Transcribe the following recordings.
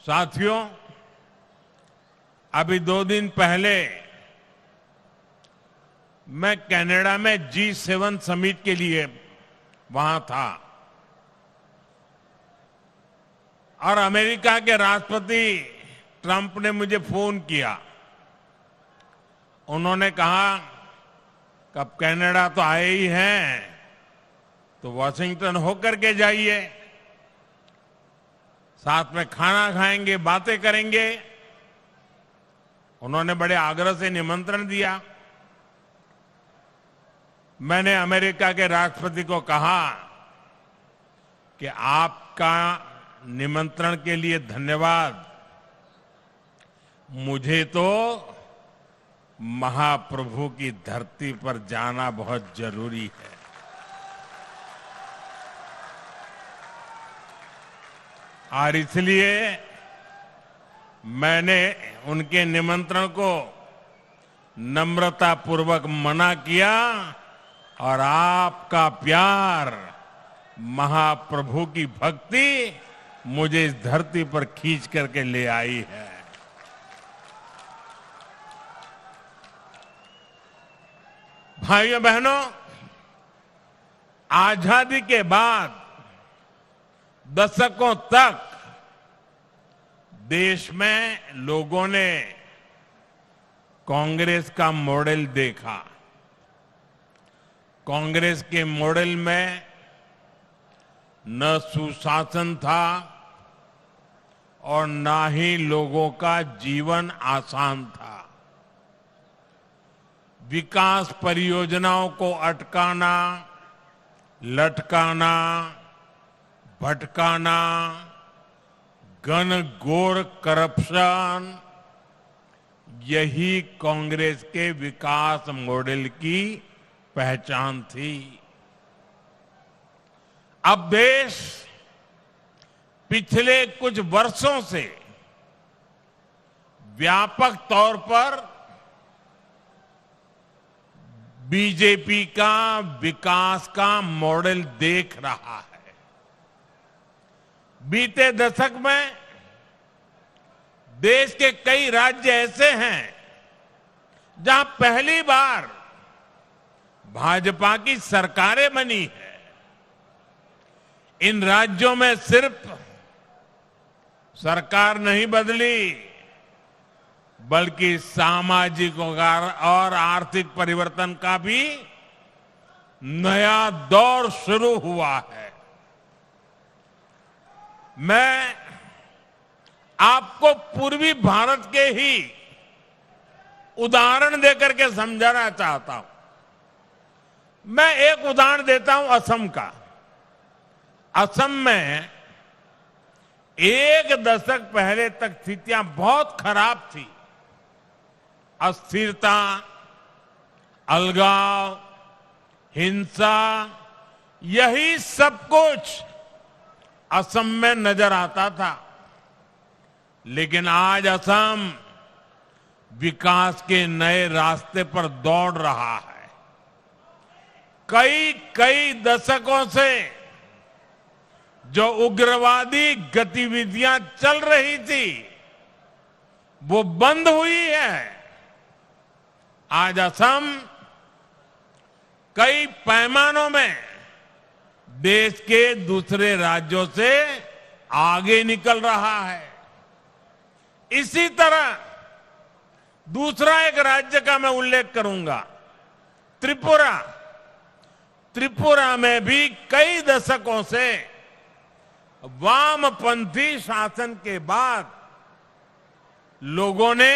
साथियों, अभी 2 दिन पहले मैं कनाडा में G7 समिट के लिए वहां था और अमेरिका के राष्ट्रपति ट्रंप ने मुझे फोन किया। उन्होंने कहा कि अब कनाडा तो आए ही हैं, तो वॉशिंगटन होकर के जाइए, साथ में खाना खाएंगे, बातें करेंगे। उन्होंने बड़े आग्रह से निमंत्रण दिया। मैंने अमेरिका के राष्ट्रपति को कहा कि आपका निमंत्रण के लिए धन्यवाद, मुझे तो महाप्रभु की धरती पर जाना बहुत जरूरी है। और इसलिए मैंने उनके निमंत्रण को नम्रतापूर्वक मना किया और आपका प्यार, महाप्रभु की भक्ति मुझे इस धरती पर खींच करके ले आई है। भाइयों बहनों, आजादी के बाद दशकों तक देश में लोगों ने कांग्रेस का मॉडल देखा। कांग्रेस के मॉडल में न सुशासन था और न ही लोगों का जीवन आसान था। विकास परियोजनाओं को अटकाना, लटकाना, भटकाना, घनघोर करप्शन, यही कांग्रेस के विकास मॉडल की पहचान थी। अब देश पिछले कुछ वर्षों से व्यापक तौर पर बीजेपी का विकास का मॉडल देख रहा है। बीते दशक में देश के कई राज्य ऐसे हैं जहां पहली बार भाजपा की सरकारें बनी है। इन राज्यों में सिर्फ सरकार नहीं बदली, बल्कि सामाजिक और आर्थिक परिवर्तन का भी नया दौर शुरू हुआ है। मैं आपको पूर्वी भारत के ही उदाहरण देकर के समझाना चाहता हूं। मैं एक उदाहरण देता हूं असम का। असम में 1 दशक पहले तक स्थितियां बहुत खराब थी। अस्थिरता, अलगाव, हिंसा, यही सब कुछ असम में नजर आता था। लेकिन आज असम विकास के नए रास्ते पर दौड़ रहा है। कई दशकों से जो उग्रवादी गतिविधियां चल रही थी, वो बंद हुई है। आज असम कई पैमानों में देश के दूसरे राज्यों से आगे निकल रहा है। इसी तरह दूसरा एक राज्य का मैं उल्लेख करूंगा, त्रिपुरा। त्रिपुरा में भी कई दशकों से वामपंथी शासन के बाद लोगों ने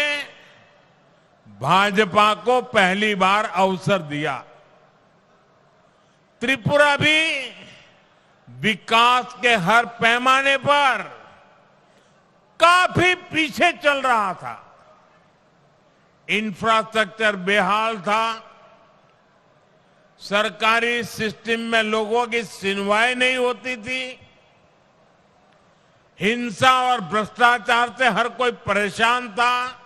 भाजपा को पहली बार अवसर दिया। त्रिपुरा भी विकास के हर पैमाने पर काफी पीछे चल रहा था। इंफ्रास्ट्रक्चर बेहाल था, सरकारी सिस्टम में लोगों की सुनवाई नहीं होती थी, हिंसा और भ्रष्टाचार से हर कोई परेशान था।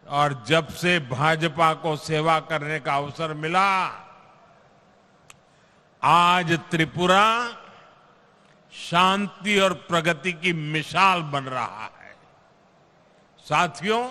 और जब से भाजपा को सेवा करने का अवसर मिला, आज त्रिपुरा शांति और प्रगति की मिसाल बन रहा है। साथियों,